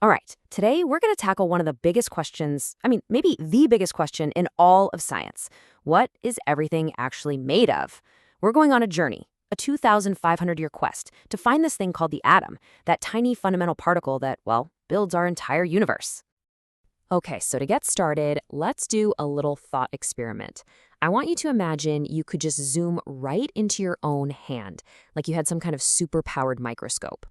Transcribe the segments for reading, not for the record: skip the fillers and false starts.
All right, today we're going to tackle one of the biggest questions, maybe the biggest question in all of science. What is everything actually made of? We're going on a journey, a 2,500-year quest to find this thing called the atom, that tiny fundamental particle that, well, builds our entire universe. Okay, so to get started, let's do a little thought experiment. I want you to imagine you could just zoom right into your own hand, like you had some kind of super-powered microscope.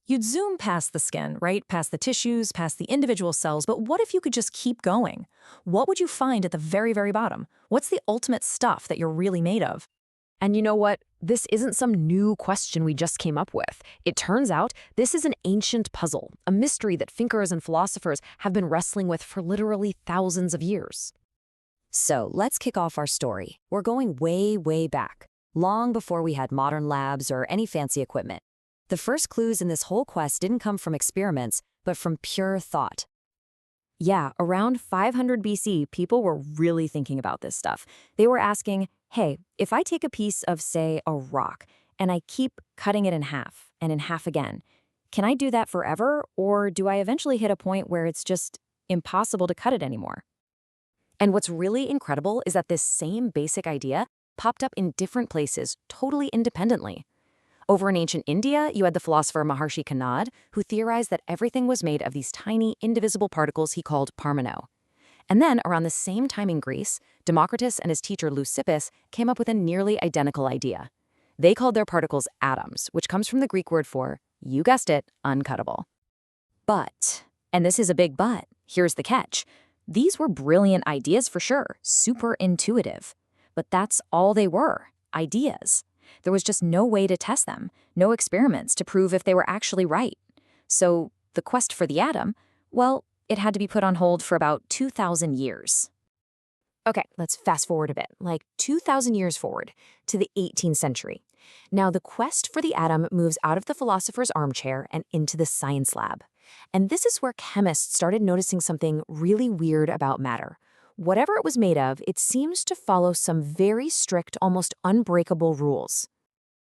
You'd zoom past the skin, right? Past the tissues, past the individual cells, but what if you could just keep going? What would you find at the very, very bottom? What's the ultimate stuff that you're really made of? And you know what? This isn't some new question we just came up with. It turns out this is an ancient puzzle, a mystery that thinkers and philosophers have been wrestling with for literally thousands of years. So let's kick off our story. We're going way, way back, long before we had modern labs or any fancy equipment. The first clues in this whole quest didn't come from experiments, but from pure thought. Yeah, around 500 BC, people were really thinking about this stuff. They were asking, hey, if I take a piece of, say, a rock, and I keep cutting it in half and in half again, can I do that forever, or do I eventually hit a point where it's just impossible to cut it anymore? And what's really incredible is that this same basic idea popped up in different places, totally independently. Over in ancient India, you had the philosopher Maharshi Kanad, who theorized that everything was made of these tiny, indivisible particles he called parmeno. And then, around the same time in Greece, Democritus and his teacher Leucippus came up with a nearly identical idea. They called their particles atoms, which comes from the Greek word for, you guessed it, uncuttable. But, and this is a big but, here's the catch. These were brilliant ideas for sure, super intuitive. But that's all they were, ideas. There was just no way to test them, no experiments to prove if they were actually right. So the quest for the atom, well, it had to be put on hold for about 2,000 years. Okay, let's fast forward a bit, like 2,000 years forward to the 18th century. Now, the quest for the atom moves out of the philosopher's armchair and into the science lab. And this is where chemists started noticing something really weird about matter. Whatever it was made of, it seems to follow some very strict, almost unbreakable rules.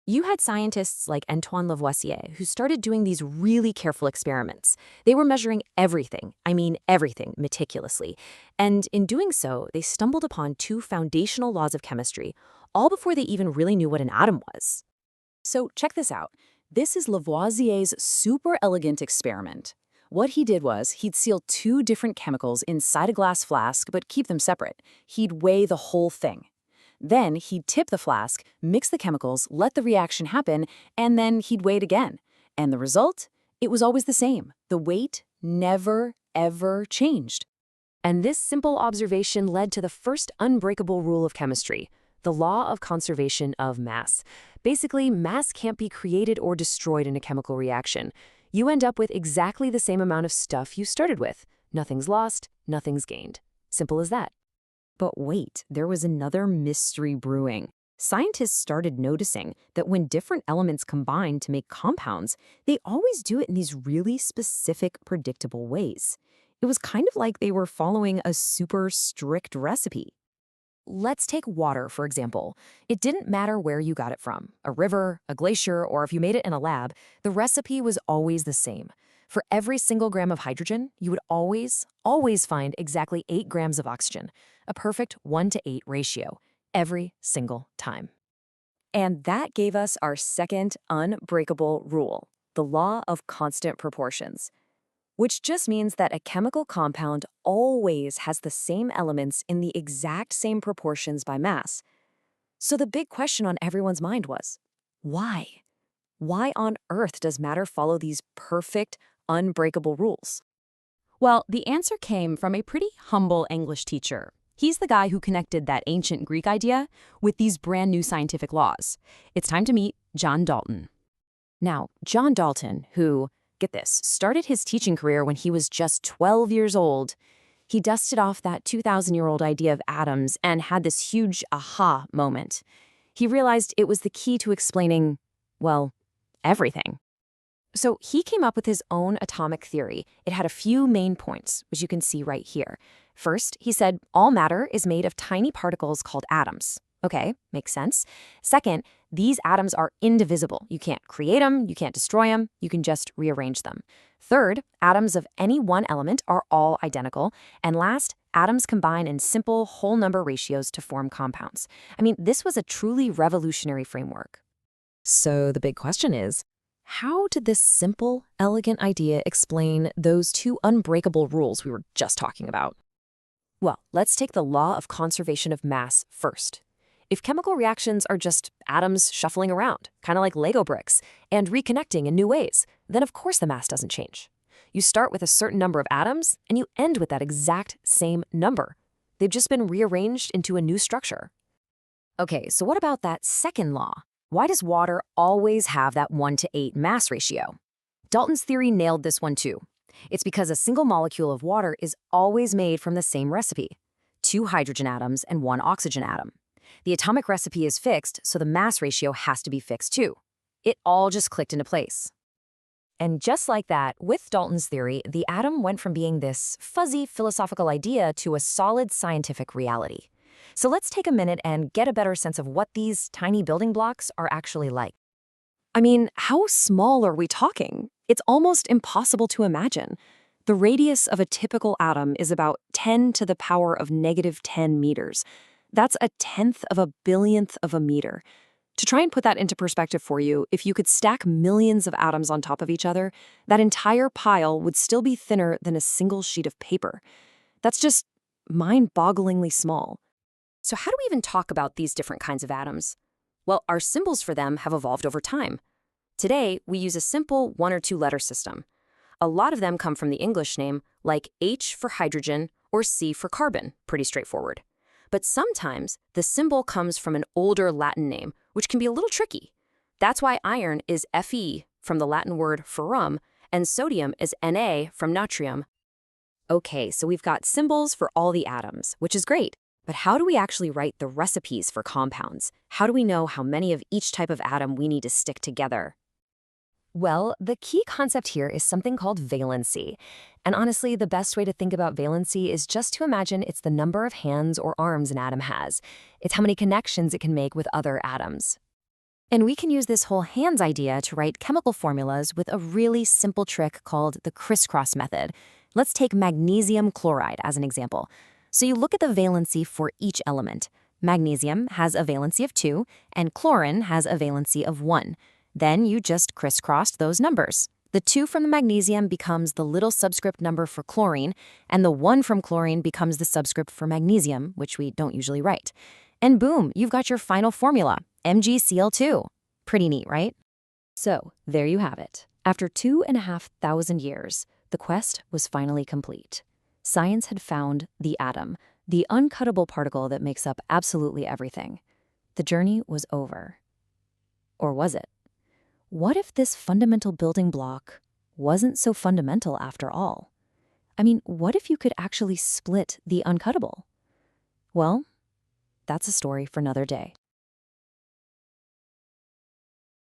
You had scientists like Antoine Lavoisier who started doing these really careful experiments. They were measuring everything, everything, meticulously. And in doing so, they stumbled upon two foundational laws of chemistry, all before they even really knew what an atom was. So check this out. This is Lavoisier's super elegant experiment. What he did was he'd seal two different chemicals inside a glass flask, but keep them separate. He'd weigh the whole thing. Then he'd tip the flask, mix the chemicals, let the reaction happen, and then he'd weigh it again. And the result? It was always the same. The weight never, ever changed. And this simple observation led to the first unbreakable rule of chemistry, the law of conservation of mass. Basically, mass can't be created or destroyed in a chemical reaction. You end up with exactly the same amount of stuff you started with. Nothing's lost, nothing's gained. Simple as that. But wait, there was another mystery brewing. Scientists started noticing that when different elements combine to make compounds, they always do it in these really specific, predictable ways. It was kind of like they were following a super strict recipe. Let's take water, for example. It didn't matter where you got it from, a river, a glacier, or if you made it in a lab, the recipe was always the same. For every single gram of hydrogen, you would always find exactly 8 grams of oxygen, a perfect 1:8 ratio, every single time. And that gave us our second unbreakable rule, the law of constant proportions, which just means that a chemical compound always has the same elements in the exact same proportions by mass. So the big question on everyone's mind was, why? Why on earth does matter follow these perfect, unbreakable rules? Well, the answer came from a pretty humble English teacher. He's the guy who connected that ancient Greek idea with these brand new scientific laws. It's time to meet John Dalton. Now, John Dalton, who, get this, started his teaching career when he was just 12 years old. He dusted off that 2,000-year-old idea of atoms and had this huge aha moment. He realized it was the key to explaining, well, everything. So he came up with his own atomic theory. It had a few main points, which you can see right here. First, he said all matter is made of tiny particles called atoms. Okay, makes sense. Second, These atoms are indivisible. You can't create them, you can't destroy them, you can just rearrange them. Third, atoms of any one element are all identical. And last, atoms combine in simple whole number ratios to form compounds. I mean, this was a truly revolutionary framework. So the big question is, how did this simple, elegant idea explain those two unbreakable rules we were just talking about? Well, let's take the law of conservation of mass first. If chemical reactions are just atoms shuffling around, kind of like Lego bricks, and reconnecting in new ways, then of course the mass doesn't change. You start with a certain number of atoms, and you end with that exact same number. They've just been rearranged into a new structure. Okay, so what about that second law? Why does water always have that 1:8 mass ratio? Dalton's theory nailed this one too. It's because a single molecule of water is always made from the same recipe: 2 hydrogen atoms and 1 oxygen atom. The atomic recipe is fixed, so the mass ratio has to be fixed too. It all just clicked into place. And just like that, with Dalton's theory, the atom went from being this fuzzy philosophical idea to a solid scientific reality. So let's take a minute and get a better sense of what these tiny building blocks are actually like. I mean, how small are we talking? It's almost impossible to imagine. The radius of a typical atom is about 10 to the power of -10 meters. That's a tenth of a billionth of a meter. To try and put that into perspective for you, if you could stack millions of atoms on top of each other, that entire pile would still be thinner than a single sheet of paper. That's just mind-bogglingly small. So how do we even talk about these different kinds of atoms? Well, our symbols for them have evolved over time. Today, we use a simple 1 or 2 letter system. A lot of them come from the English name, like H for hydrogen or C for carbon, pretty straightforward. But sometimes the symbol comes from an older Latin name, which can be a little tricky. That's why iron is Fe from the Latin word ferrum, and sodium is Na from natrium. Okay, so we've got symbols for all the atoms, which is great. But how do we actually write the recipes for compounds? How do we know how many of each type of atom we need to stick together? Well, the key concept here is something called valency. And honestly, the best way to think about valency is just to imagine it's the number of hands or arms an atom has. It's how many connections it can make with other atoms. And we can use this whole hands idea to write chemical formulas with a really simple trick called the crisscross method. Let's take magnesium chloride as an example. So you look at the valency for each element. Magnesium has a valency of 2, and chlorine has a valency of 1. Then you just crisscrossed those numbers. The 2 from the magnesium becomes the little subscript number for chlorine, and the 1 from chlorine becomes the subscript for magnesium, which we don't usually write. And boom, you've got your final formula, MgCl2. Pretty neat, right? So there you have it. After 2,500 years, the quest was finally complete. Science had found the atom, the uncuttable particle that makes up absolutely everything. The journey was over. Or was it? What if this fundamental building block wasn't so fundamental after all? I mean, what if you could actually split the uncuttable? Well, that's a story for another day.